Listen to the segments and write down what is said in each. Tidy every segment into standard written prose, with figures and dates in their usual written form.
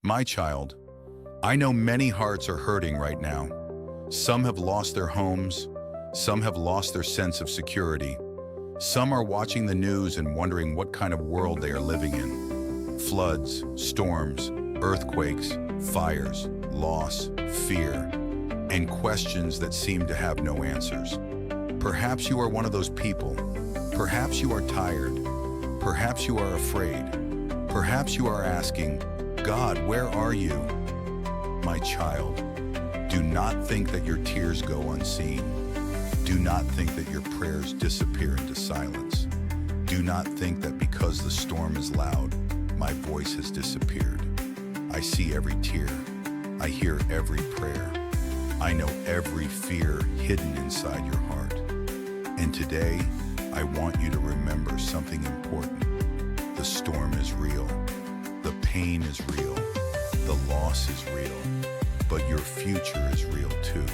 My child, I know many hearts are hurting right now. Some have lost their homes. Some have lost their sense of security. Some are watching the news and wondering what kind of world they are living in. Floods, storms, earthquakes, fires, loss, fear, and questions that seem to have no answers. Perhaps you are one of those people. Perhaps you are tired. Perhaps you are afraid. Perhaps you are asking, God, where are you? My child, do not think that your tears go unseen. Do not think that your prayers disappear into silence. Do not think that because the storm is loud, my voice has disappeared. I see every tear. I hear every prayer. I know every fear hidden inside your heart. And today, I want you to remember something important. The storm is real. The pain is real. The loss is real. But your future is real too.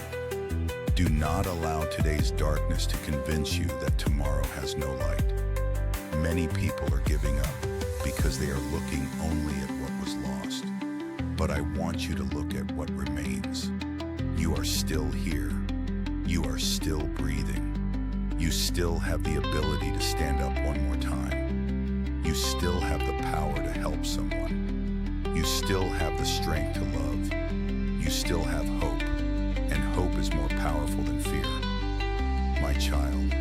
Do not allow today's darkness to convince you that tomorrow has no light. Many people are giving up because they are looking only at what was lost. But I want you to look at what remains. You are still here. You are still breathing. You still have the ability to stand up one more time. You still have the power to help someone. You still have the strength to love. You still have hope, and hope is more powerful than fear. My child,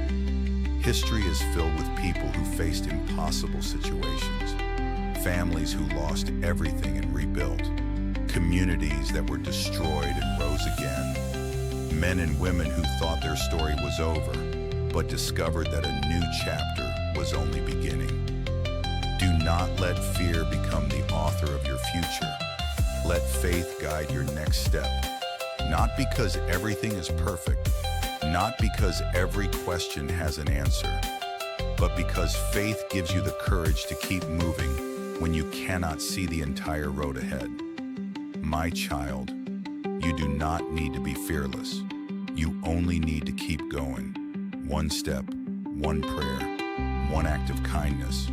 history is filled with people who faced impossible situations, families who lost everything and rebuilt, communities that were destroyed and rose again, men and women who thought their story was over, but discovered that a new chapter was only beginning. Do not let fear become the author of your future. Let faith guide your next step. Not because everything is perfect, not because every question has an answer, but because faith gives you the courage to keep moving when you cannot see the entire road ahead. My child, you do not need to be fearless. You only need to keep going. One step, one prayer, one act of kindness,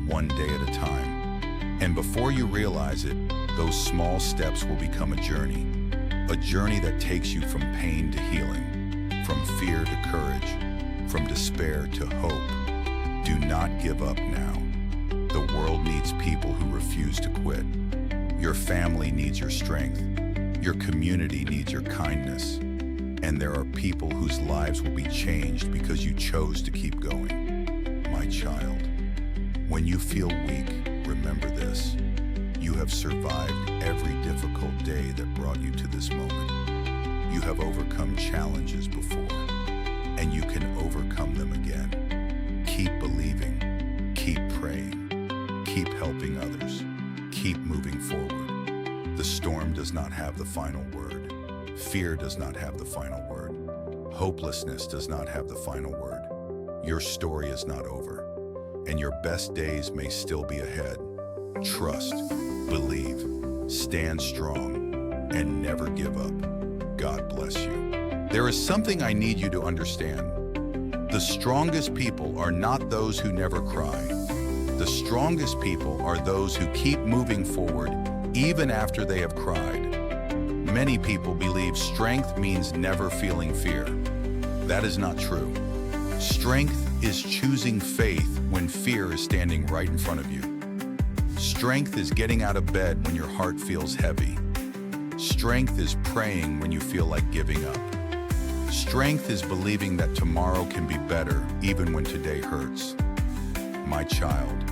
one day at a time. And before you realize it, those small steps will become a journey that takes you from pain to healing, from fear to courage, from despair to hope. Do not give up now. The world needs people who refuse to quit. Your family needs your strength. Your community needs your kindness. And there are people whose lives will be changed because you chose to keep going. My child, when you feel weak, remember this. You have survived every difficult day that brought you to this moment. You have overcome challenges before, and you can overcome them again. Keep believing, keep praying, keep helping others, keep moving forward. The storm does not have the final word. Fear does not have the final word. Hopelessness does not have the final word. Your story is not over, and your best days may still be ahead. Trust, believe, stand strong, and never give up. God bless you. There is something I need you to understand. The strongest people are not those who never cry. The strongest people are those who keep moving forward even after they have cried. Many people believe strength means never feeling fear. That is not true. Strength is choosing faith when fear is standing right in front of you. Strength is getting out of bed when your heart feels heavy. Strength is praying when you feel like giving up. Strength is believing that tomorrow can be better even when today hurts. My child,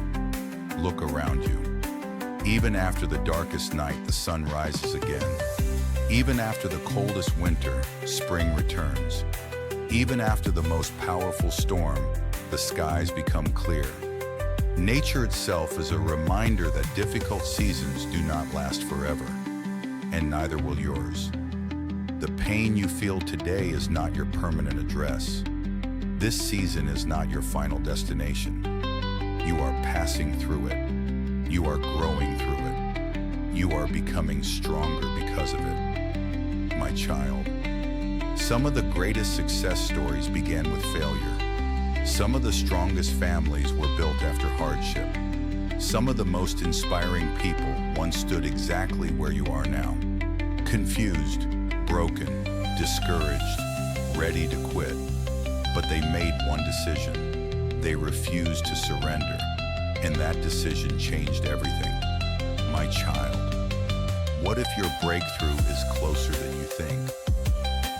look around you. Even after the darkest night, the sun rises again. Even after the coldest winter, spring returns. Even after the most powerful storm, the skies become clear. Nature itself is a reminder that difficult seasons do not last forever, and neither will yours. The pain you feel today is not your permanent address. This season is not your final destination. You are passing through it. You are growing through it. You are becoming stronger because of it. My child, some of the greatest success stories began with failure. Some of the strongest families were built after hardship. Some of the most inspiring people once stood exactly where you are now. Confused, broken, discouraged, ready to quit. But they made one decision. They refused to surrender. And that decision changed everything. My child, what if your breakthrough is closer than you think?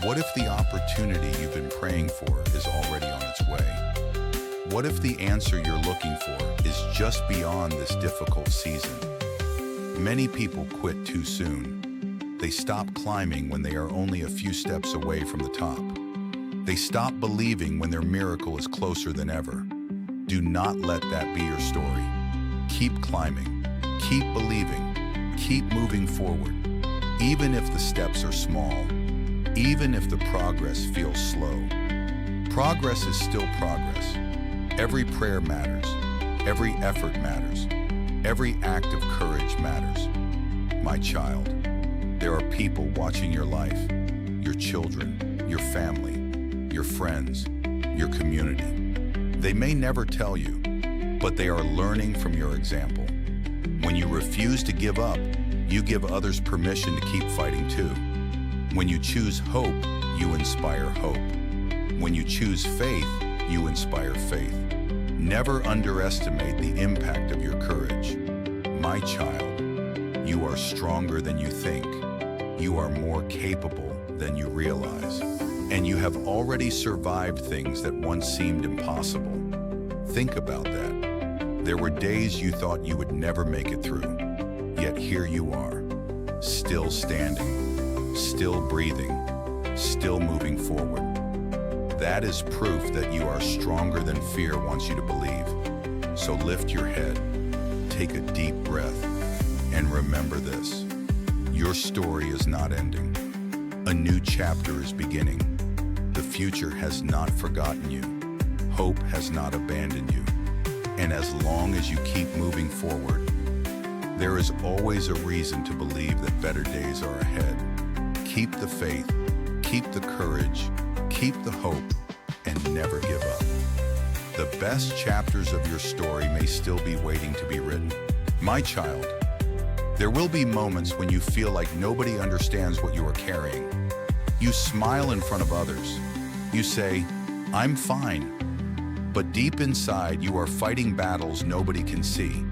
What if the opportunity you've been praying for is already on its way? What if the answer you're looking for is just beyond this difficult season? Many people quit too soon. They stop climbing when they are only a few steps away from the top. They stop believing when their miracle is closer than ever. Do not let that be your story. Keep climbing, keep believing, keep moving forward. Even if the steps are small, even if the progress feels slow. Progress is still progress. Every prayer matters. Every effort matters. Every act of courage matters. My child, there are people watching your life, your children, your family, your friends, your community. They may never tell you, but they are learning from your example. When you refuse to give up, you give others permission to keep fighting too. When you choose hope, you inspire hope. When you choose faith, you inspire faith. Never underestimate the impact of your courage. My child, you are stronger than you think. You are more capable than you realize. And you have already survived things that once seemed impossible. Think about that. There were days you thought you would never make it through. Yet here you are, still standing, still breathing, still moving forward. That is proof that you are stronger than fear wants you to believe. So lift your head, take a deep breath, and remember this. Your story is not ending. A new chapter is beginning. The future has not forgotten you. Hope has not abandoned you. And as long as you keep moving forward, there is always a reason to believe that better days are ahead. Keep the faith, keep the courage, keep the hope, and never give up. The best chapters of your story may still be waiting to be written. My child, there will be moments when you feel like nobody understands what you are carrying. You smile in front of others. You say, "I'm fine." But deep inside, you are fighting battles nobody can see.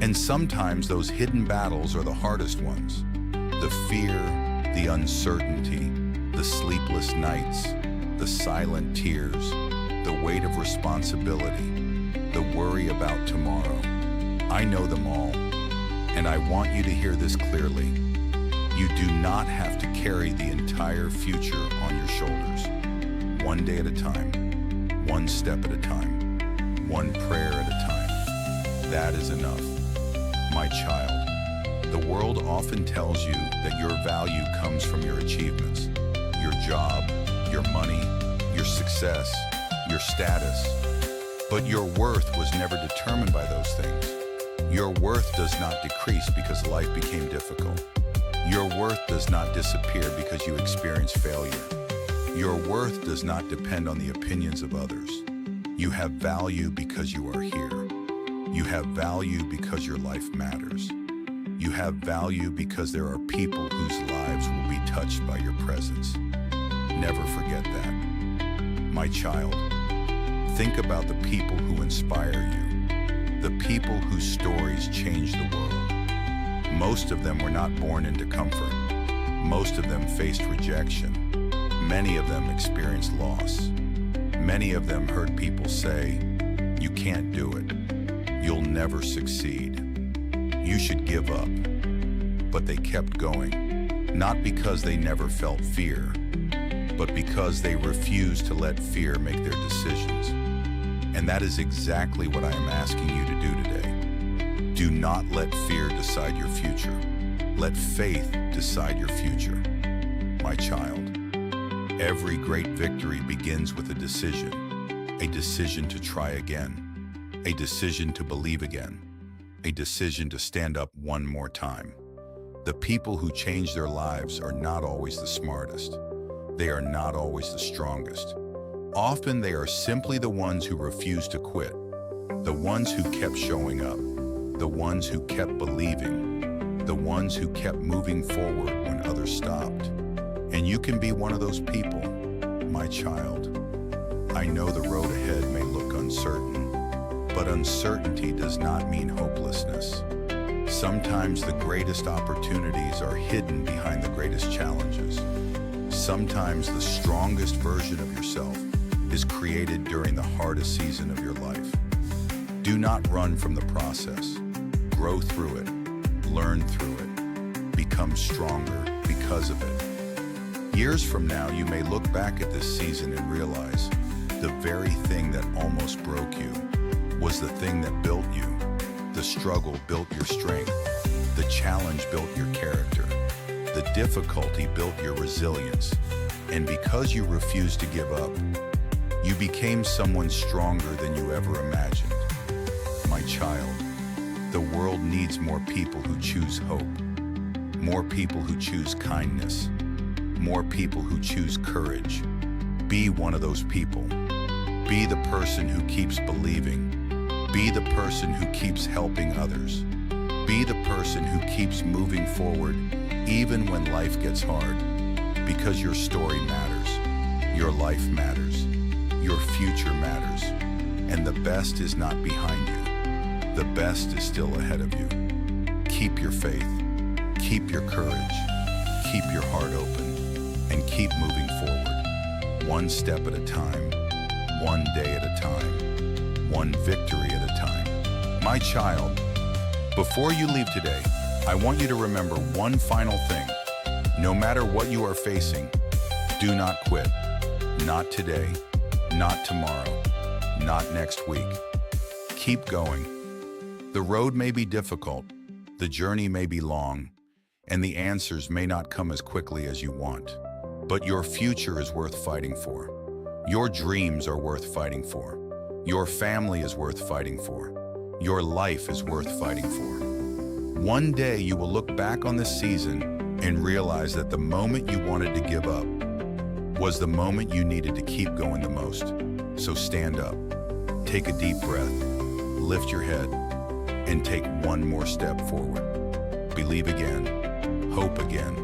And sometimes those hidden battles are the hardest ones. The fear, the uncertainty, the sleepless nights, the silent tears, the weight of responsibility, the worry about tomorrow. I know them all, and I want you to hear this clearly. You do not have to carry the entire future on your shoulders. One day at a time, one step at a time, one prayer at a time. That is enough. My child, the world often tells you that your value comes from your achievements, your job, your money, your success, your status. But your worth was never determined by those things. Your worth does not decrease because life became difficult. Your worth does not disappear because you experience failure. Your worth does not depend on the opinions of others. You have value because you are here. You have value because your life matters. You have value because there are people whose lives will be touched by your presence. Never forget that. My child, think about the people who inspire you, the people whose stories change the world. Most of them were not born into comfort. Most of them faced rejection. Many of them experienced loss. Many of them heard people say, "You can't do it. You'll never succeed. You should give up." But they kept going, not because they never felt fear, but because they refused to let fear make their decisions. And that is exactly what I am asking you to do today. Do not let fear decide your future. Let faith decide your future. My child, every great victory begins with a decision to try again, a decision to believe again, a decision to stand up one more time. The people who change their lives are not always the smartest. They are not always the strongest. Often they are simply the ones who refuse to quit, the ones who kept showing up, the ones who kept believing, the ones who kept moving forward when others stopped. And you can be one of those people, my child. I know the road ahead may look uncertain, but uncertainty does not mean hopelessness. Sometimes the greatest opportunities are hidden behind the greatest challenges. Sometimes the strongest version of yourself is created during the hardest season of your life. Do not run from the process. Grow through it, learn through it, become stronger because of it. Years from now, you may look back at this season and realize the very thing that almost broke you was the thing that built you. The struggle built your strength. The challenge built your character. The difficulty built your resilience. And because you refused to give up, you became someone stronger than you ever imagined. My child, the world needs more people who choose hope, more people who choose kindness, more people who choose courage. Be one of those people. Be the person who keeps believing. Be the person who keeps helping others. Be the person who keeps moving forward even when life gets hard. Because your story matters, your life matters, your future matters, and the best is not behind you. The best is still ahead of you. Keep your faith, keep your courage, keep your heart open, and keep moving forward. One step at a time, one day at a time, one victory at a time. My child, before you leave today, I want you to remember one final thing. No matter what you are facing, do not quit. Not today, not tomorrow, not next week. Keep going. The road may be difficult, the journey may be long, and the answers may not come as quickly as you want. But your future is worth fighting for. Your dreams are worth fighting for. Your family is worth fighting for. Your life is worth fighting for. One day you will look back on this season and realize that the moment you wanted to give up was the moment you needed to keep going the most. So stand up, take a deep breath, lift your head, and take one more step forward. Believe again, hope again,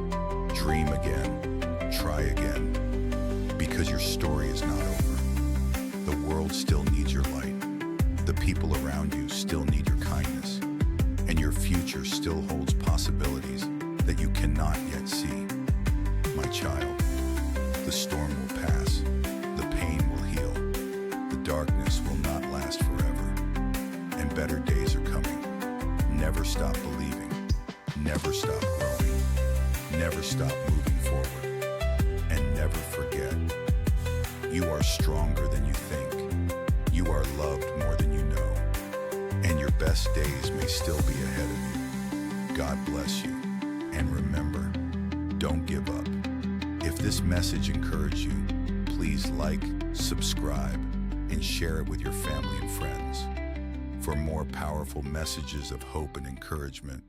dream again, try again, because your story is not over. The world still needs your light. The people around you still need your kindness, and your future still holds possibilities that you cannot yet see. My child, the storm will pass, the pain will heal, the darkness will not last forever, and better days are coming. Never stop believing, never stop growing, never stop moving forward, and never forget, you are stronger than you think, you are loved more than you know, and your best days may still be ahead of you. God bless you. And remember, don't give up. If this message encouraged you, please like, subscribe, and share it with your family and friends. For more powerful messages of hope and encouragement,